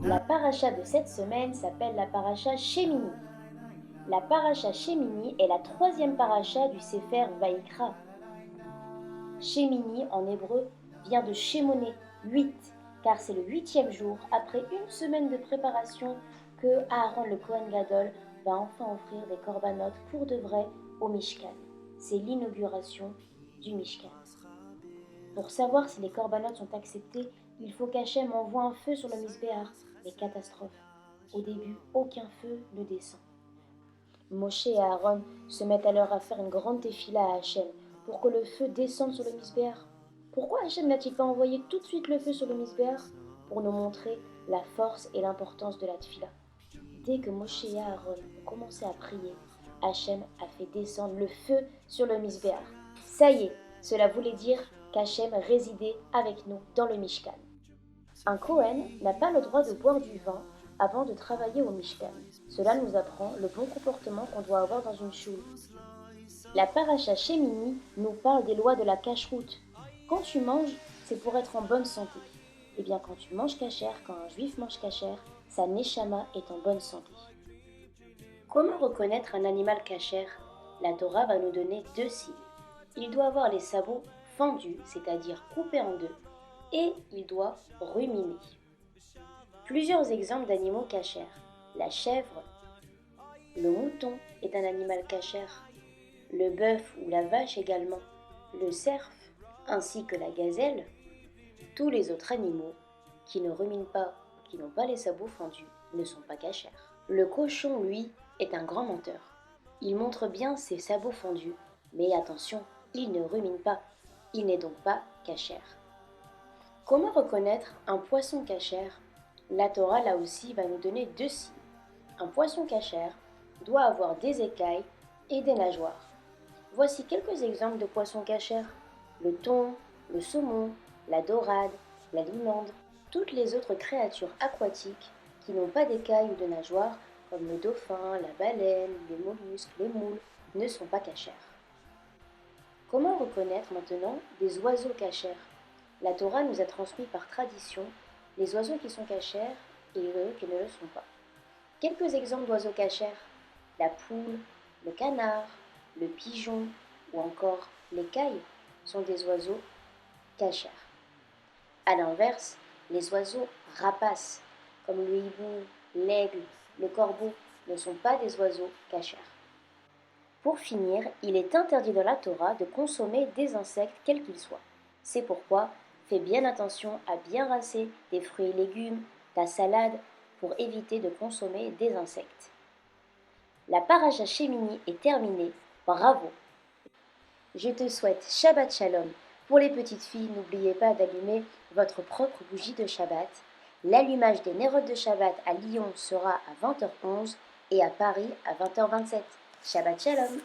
La paracha de cette semaine s'appelle la paracha Shemini. La paracha Shemini est la troisième paracha du Sefer Vaïkra. Shemini en hébreu vient de Shemoné, 8, car c'est le huitième jour, après une semaine de préparation, que Aaron le Kohen Gadol va enfin offrir des korbanot pour de vrai au Mishkan. C'est l'inauguration du Mishkan. Pour savoir si les korbanot sont acceptés, il faut qu'Hachem envoie un feu sur le Misbéar. Mais catastrophe. Au début, aucun feu ne descend. Moshe et Aaron se mettent alors à faire une grande tefila à Hachem pour que le feu descende sur le Misbéar. Pourquoi Hachem n'a-t-il pas envoyé tout de suite le feu sur le Misbéar? Pour nous montrer la force et l'importance de la tefila. Dès que Moshe et Aaron ont commencé à prier, Hachem a fait descendre le feu sur le Misbéar. Ça y est, cela voulait dire qu'Hachem résidait avec nous dans le Mishkan. Un Kohen n'a pas le droit de boire du vin avant de travailler au Mishkan. Cela nous apprend le bon comportement qu'on doit avoir dans une choule. La paracha Shemini nous parle des lois de la cacheroute. Quand tu manges, c'est pour être en bonne santé. Et bien quand tu manges cachère, quand un juif mange cachère, sa neshama est en bonne santé. Comment reconnaître un animal cachère? La Torah va nous donner deux signes. Il doit avoir les sabots fendus, c'est-à-dire coupés en deux, et il doit ruminer. Plusieurs exemples d'animaux cachères. La chèvre, le mouton est un animal cachère, le bœuf ou la vache également, le cerf, ainsi que la gazelle. Tous les autres animaux qui ne ruminent pas, qui n'ont pas les sabots fendus, ne sont pas cachères. Le cochon, lui, est un grand menteur. Il montre bien ses sabots fendus, mais attention, il ne rumine pas, il n'est donc pas cachère. Comment reconnaître un poisson cachère? La Torah, là aussi, va nous donner deux signes. Un poisson cachère doit avoir des écailles et des nageoires. Voici quelques exemples de poissons cachères. Le thon, le saumon, la dorade, la limande, toutes les autres créatures aquatiques qui n'ont pas d'écailles ou de nageoires, comme le dauphin, la baleine, les mollusques, les moules, ne sont pas cachères. Comment reconnaître maintenant des oiseaux cachères? La Torah nous a transmis par tradition les oiseaux qui sont cachères et eux qui ne le sont pas. Quelques exemples d'oiseaux cachères: la poule, le canard, le pigeon ou encore l'écaille sont des oiseaux cachères. A l'inverse, les oiseaux rapaces, comme le hibou, l'aigle, le corbeau, ne sont pas des oiseaux cachères. Pour finir, il est interdit dans la Torah de consommer des insectes quels qu'ils soient. C'est pourquoi fais bien attention à bien rincer tes fruits et légumes, ta salade, pour éviter de consommer des insectes. La paracha Shemini est terminée, bravo! Je te souhaite Shabbat Shalom. Pour les petites filles, n'oubliez pas d'allumer votre propre bougie de Shabbat. L'allumage des Nerot de Shabbat à Lyon sera à 20h11 et à Paris à 20h27. Shabbat Shalom!